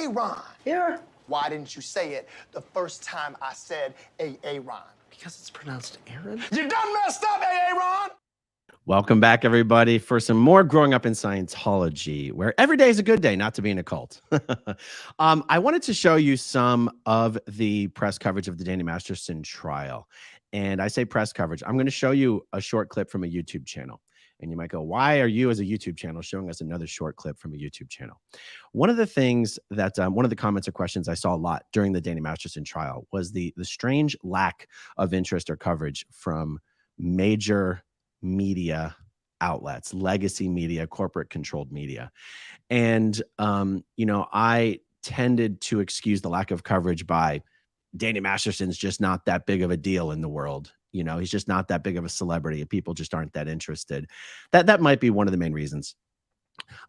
Ron. Yeah. Why didn't you say it the first time I said Ron? Because it's pronounced Aaron. You done messed up, Ron. Welcome back, everybody, for some more Growing Up in Scientology, where every day is a good day not to be in a cult. I wanted to show you some of the press coverage of the Danny Masterson trial. And I say press coverage. I'm going to show you a short clip from a YouTube channel. And you might go, why are you as a YouTube channel showing us another short clip from a YouTube channel? One of the things that one of the comments or questions I saw a lot during the Danny Masterson trial was the strange lack of interest or coverage from major media outlets, legacy media, corporate controlled media. And, I tended to excuse the lack of coverage by Danny Masterson's just not that big of a deal in the world. He's just not that big of a celebrity. People just aren't that interested. That might be one of the main reasons.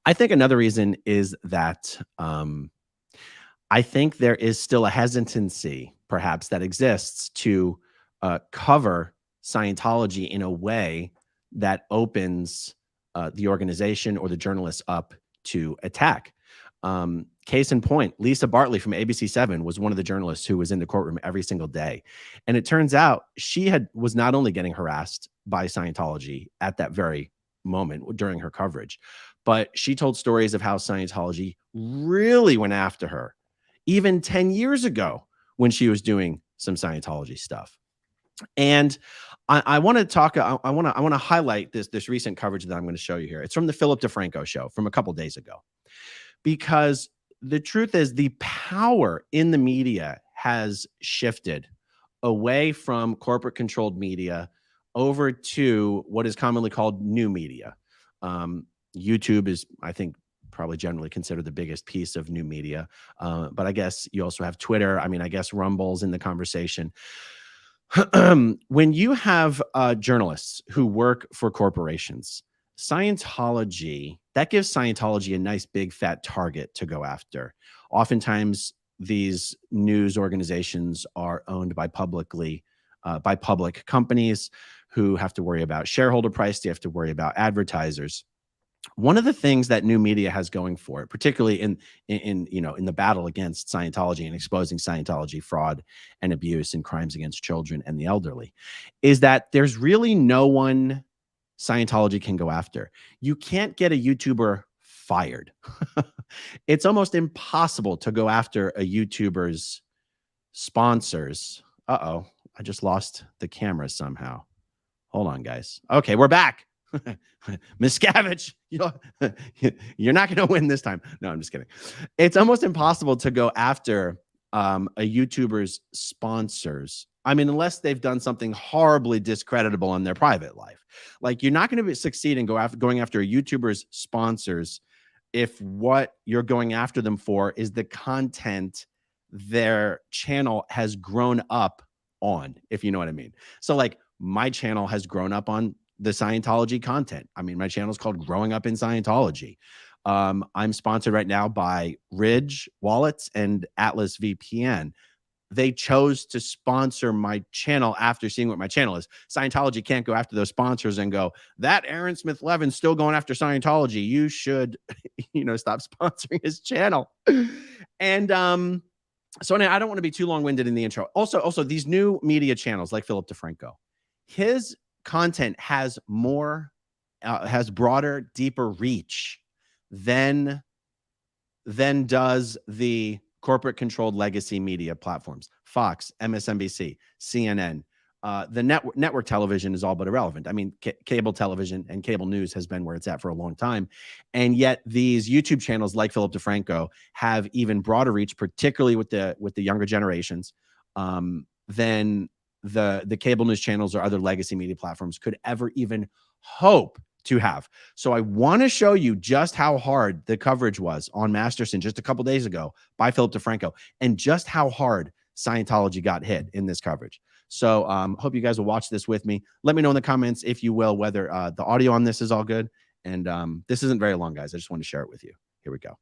I think another reason is that I think there is still a hesitancy, perhaps, that exists to cover Scientology in a way that opens the organization or the journalists up to attack. Case in point, Lisa Bartley from ABC7 was one of the journalists who was in the courtroom every single day. And it turns out she was not only getting harassed by Scientology at that very moment during her coverage, but she told stories of how Scientology really went after her, even 10 years ago when she was doing some Scientology stuff. And I want to talk. I want to highlight this recent coverage that I'm going to show you here. It's from the Philip DeFranco show from a couple days ago, because the truth is the power in the media has shifted away from corporate controlled media over to what is commonly called new media. YouTube is, I think, probably generally considered the biggest piece of new media. But I guess you also have Twitter. I mean, I guess Rumble's in the conversation. When you have journalists who work for corporations, Scientology, that gives Scientology a nice big fat target to go after. Oftentimes, these news organizations are owned by public companies who have to worry about shareholder price. They have to worry about advertisers. One of the things that new media has going for it, particularly in the battle against Scientology and exposing Scientology fraud and abuse and crimes against children and the elderly, is that there's really no one Scientology can go after. You can't get a YouTuber fired. It's almost impossible to go after a YouTuber's sponsors. Uh-oh, I just lost the camera somehow. Hold on, guys. Okay, we're back. Miscavige, you're not going to win this time. No, I'm just kidding. It's almost impossible to go after a YouTuber's sponsors. I mean, unless they've done something horribly discreditable in their private life. Like, you're not going to succeed in going after a YouTuber's sponsors if what you're going after them for is the content their channel has grown up on, if you know what I mean. So, like, my channel has grown up on the Scientology content. I mean, my channel is called Growing Up in Scientology. I'm sponsored right now by Ridge Wallets and Atlas VPN. They chose to sponsor my channel after seeing what my channel is. Scientology can't go after those sponsors and go, that Aaron Smith-Levin still going after Scientology. You should, stop sponsoring his channel. And so anyway, I don't want to be too long-winded in the intro. Also, these new media channels like Philip DeFranco, his content has broader, deeper reach than does the corporate controlled legacy media platforms. Fox, MSNBC, CNN, the network television is all but irrelevant. I mean, cable television and cable news has been where it's at for a long time. And yet these YouTube channels like Philip DeFranco have even broader reach, particularly with the younger generations, than the cable news channels or other legacy media platforms could ever even hope to have. So I want to show you just how hard the coverage was on Masterson just a couple days ago by Philip DeFranco, and just how hard Scientology got hit in this coverage. So hope you guys will watch this with me. Let me know in the comments, if you will, whether the audio on this is all good. And this isn't very long, guys. I just want to share it with you. Here we go.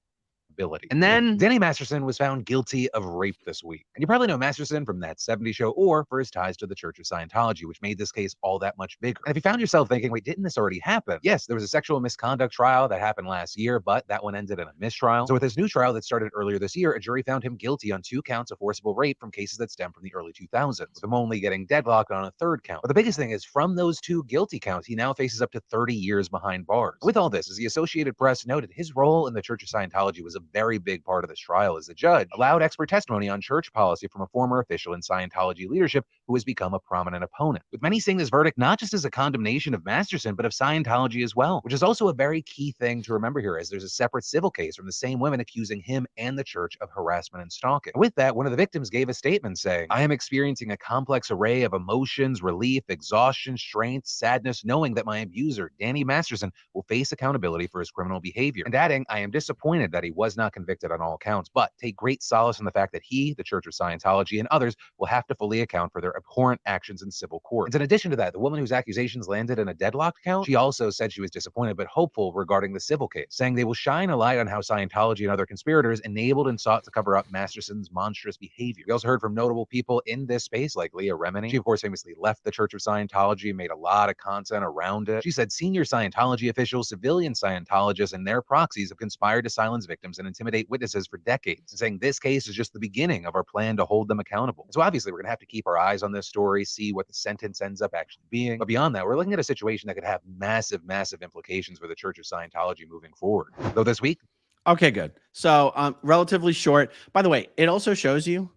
ability. And then Danny Masterson was found guilty of rape this week. And you probably know Masterson from That 70s Show or for his ties to the Church of Scientology, which made this case all that much bigger. And if you found yourself thinking, wait, didn't this already happen? Yes, there was a sexual misconduct trial that happened last year, but that one ended in a mistrial. So with this new trial that started earlier this year, a jury found him guilty on 2 counts of forcible rape from cases that stem from the early 2000s, with him only getting deadlocked on a 3rd count. But the biggest thing is, from those 2 guilty counts, he now faces up to 30 years behind bars. With all this, as the Associated Press noted, his role in the Church of Scientology was a very big part of this trial, as the judge allowed expert testimony on church policy from a former official in Scientology leadership who has become a prominent opponent, with many seeing this verdict not just as a condemnation of Masterson, but of Scientology as well, which is also a very key thing to remember here, as there's a separate civil case from the same women accusing him and the church of harassment and stalking. And with that, one of the victims gave a statement saying, "I am experiencing a complex array of emotions, relief, exhaustion, strength, sadness, knowing that my abuser, Danny Masterson, will face accountability for his criminal behavior." And adding, "I am disappointed that he was not convicted on all counts, but take great solace in the fact that he, the Church of Scientology, and others will have to fully account for their abhorrent actions in civil court." And in addition to that, the woman whose accusations landed in a deadlocked count, she also said she was disappointed but hopeful regarding the civil case, saying they will shine a light on how Scientology and other conspirators enabled and sought to cover up Masterson's monstrous behavior. We also heard from notable people in this space, like Leah Remini. She, of course, famously left the Church of Scientology, made a lot of content around it. She said senior Scientology officials, civilian Scientologists, and their proxies have conspired to silence victims and intimidate witnesses for decades, and saying this case is just the beginning of our plan to hold them accountable. So obviously, we're going to have to keep our eyes on this story, see what the sentence ends up actually being. But beyond that, we're looking at a situation that could have massive, massive implications for the Church of Scientology moving forward. Though this week, Okay, good. So relatively short. By the way, it also shows you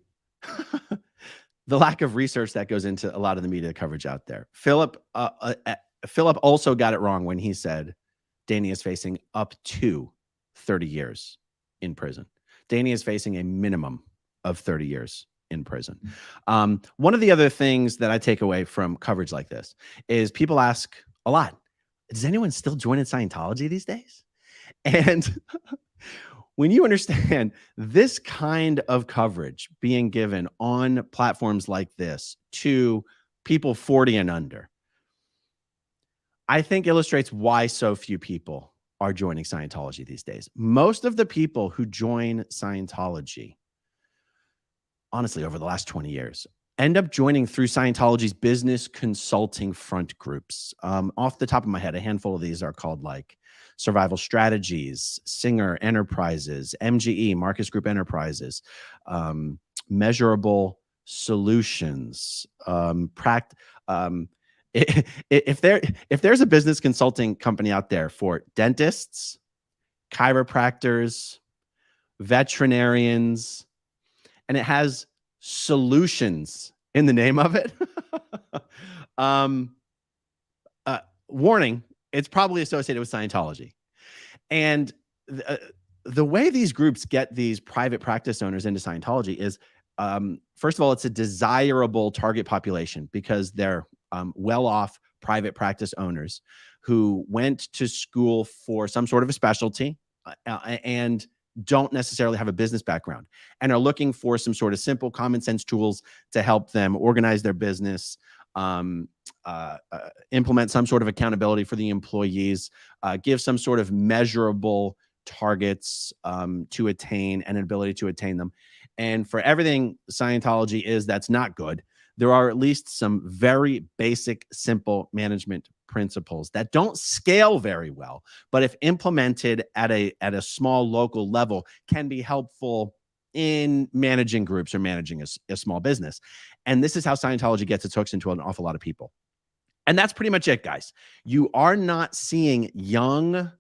the lack of research that goes into a lot of the media coverage out there. Philip also got it wrong when he said Danny is facing up to 30 years in prison. Danny is facing a minimum of 30 years in prison. One of the other things that I take away from coverage like this is people ask a lot, does anyone still join in Scientology these days? And when you understand this kind of coverage being given on platforms like this to people 40 and under, I think illustrates why so few people are joining Scientology these days. Most of the people who join Scientology, honestly, over the last 20 years, end up joining through Scientology's business consulting front groups. Off the top of my head, a handful of these are called like Survival Strategies, Singer Enterprises, MGE, Marcus Group Enterprises, Measurable Solutions, if there's a business consulting company out there for dentists, chiropractors, veterinarians, and it has solutions in the name of it, warning, it's probably associated with Scientology. And the way these groups get these private practice owners into Scientology is, first of all, it's a desirable target population because they're well-off private practice owners who went to school for some sort of a specialty and don't necessarily have a business background and are looking for some sort of simple common sense tools to help them organize their business, implement some sort of accountability for the employees, give some sort of measurable targets to attain and an ability to attain them. And for everything Scientology is that's not good, there are at least some very basic, simple management principles that don't scale very well, but if implemented at a small local level, can be helpful in managing groups or managing a small business. And this is how Scientology gets its hooks into an awful lot of people. And that's pretty much it, guys. You are not seeing young,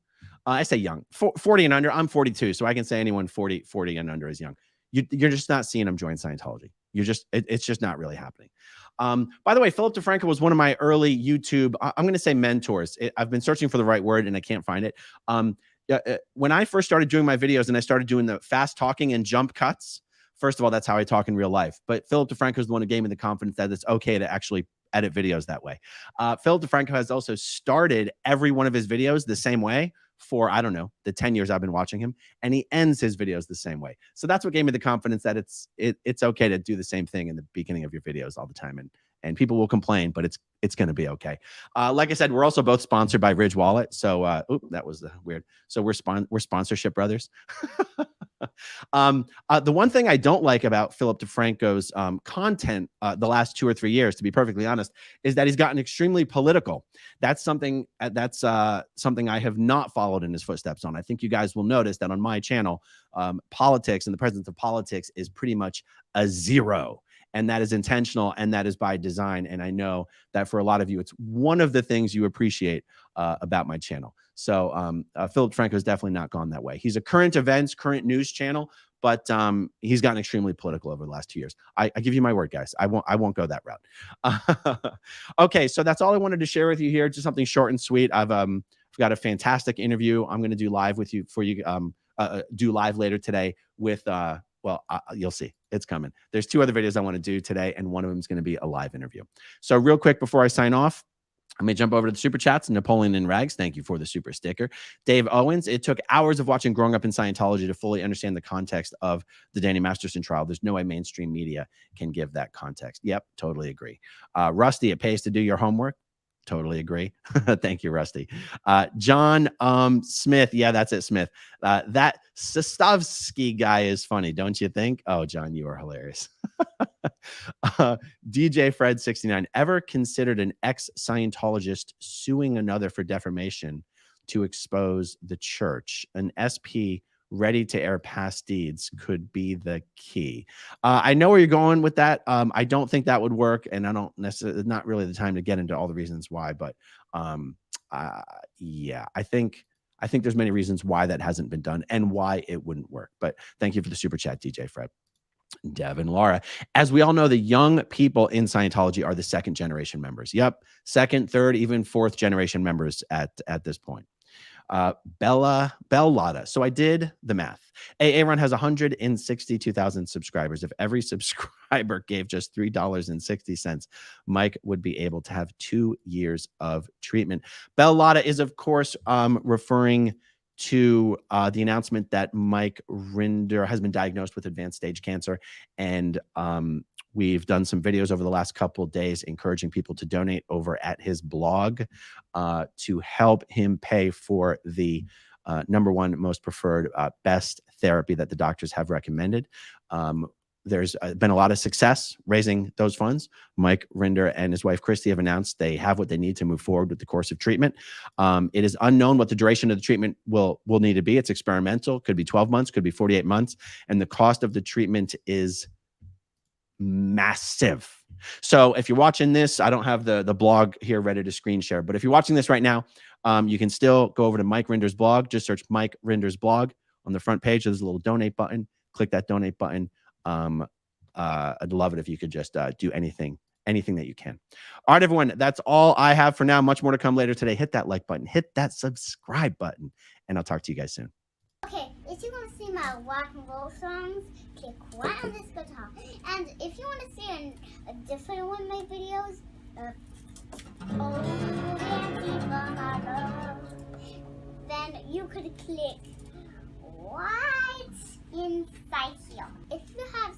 I say young, 40 and under. I'm 42, so I can say anyone 40 and under is young. You're just not seeing them join Scientology. It's just not really happening. By the way, Philip DeFranco was one of my early YouTube, I'm going to say mentors. I've been searching for the right word and I can't find it. When I first started doing my videos and I started doing the fast talking and jump cuts, first of all, that's how I talk in real life. But Philip DeFranco is the one who gave me the confidence that it's okay to actually edit videos that way. Philip DeFranco has also started every one of his videos the same way for, I don't know, the 10 years I've been watching him, and he ends his videos the same way. So that's what gave me the confidence that it's okay to do the same thing in the beginning of your videos all the time. And people will complain, but it's going to be okay. Like I said, we're also both sponsored by Ridge Wallet. So, that was weird. So we're sponsorship brothers. The one thing I don't like about Philip DeFranco's content the last 2 or 3 years, to be perfectly honest, is that he's gotten extremely political. That's something something I have not followed in his footsteps on. I think you guys will notice that on my channel, politics and the presence of politics is pretty much a zero. And that is intentional, and that is by design. And I know that for a lot of you, it's one of the things you appreciate about my channel. So Philip Franco has definitely not gone that way. He's a current events, current news channel, but he's gotten extremely political over the last 2 years. I give you my word, guys. I won't go that route. Okay, so that's all I wanted to share with you here. Just something short and sweet. I've got a fantastic interview. I'm going to do live with you do live later today with well, you'll see. It's coming. There's 2 other videos I want to do today, and one of them is going to be a live interview. So real quick before I sign off, I may jump over to the super chats. Napoleon in Rags, thank you for the super sticker. Dave Owens, it took hours of watching Growing Up in Scientology to fully understand the context of the Danny Masterson trial. There's no way mainstream media can give that context. Yep, totally agree. Rusty, it pays to do your homework. Totally agree. Thank you, Rusty. John Smith. Yeah, that's it, Smith. That Sostovsky guy is funny, don't you think? Oh, John, you are hilarious. DJ Fred 69. Ever considered an ex-Scientologist suing another for defamation to expose the church? An SP ready to air past deeds could be the key. I know where you're going with that. I don't think that would work, and I don't necessarily, not really the time to get into all the reasons why, but yeah, I think there's many reasons why that hasn't been done and why it wouldn't work. But thank you for the super chat, DJ Fred. Devin Laura. As we all know, the young people in Scientology are the 2nd generation members. Yep. 2nd, 3rd, even 4th generation members at this point. Bell Lotta. So I did the math. Aaron has 162,000 subscribers. If every subscriber gave just $3.60, Mike would be able to have 2 years of treatment. Bell Lotta is, of course, referring to the announcement that Mike Rinder has been diagnosed with advanced stage cancer. And we've done some videos over the last couple of days encouraging people to donate over at his blog to help him pay for the #1 most preferred best therapy that the doctors have recommended. There's been a lot of success raising those funds. Mike Rinder and his wife, Christy, have announced they have what they need to move forward with the course of treatment. It is unknown what the duration of the treatment will need to be. It's experimental. Could be 12 months, could be 48 months. And the cost of the treatment is massive. So if you're watching this, I don't have the blog here ready to screen share, but if you're watching this right now, you can still go over to Mike Rinder's blog. Just search Mike Rinder's blog. On the front page, there's a little donate button. Click that donate button. I'd love it if you could just do anything that you can. All right, everyone, that's all I have for now. Much more to come later today. Hit that like button, hit that subscribe button, and I'll talk to you guys soon. Okay, if you want to see my rock and roll songs, click right on this guitar. And if you want to see a different one of my videos, then you could click right inside here. If you have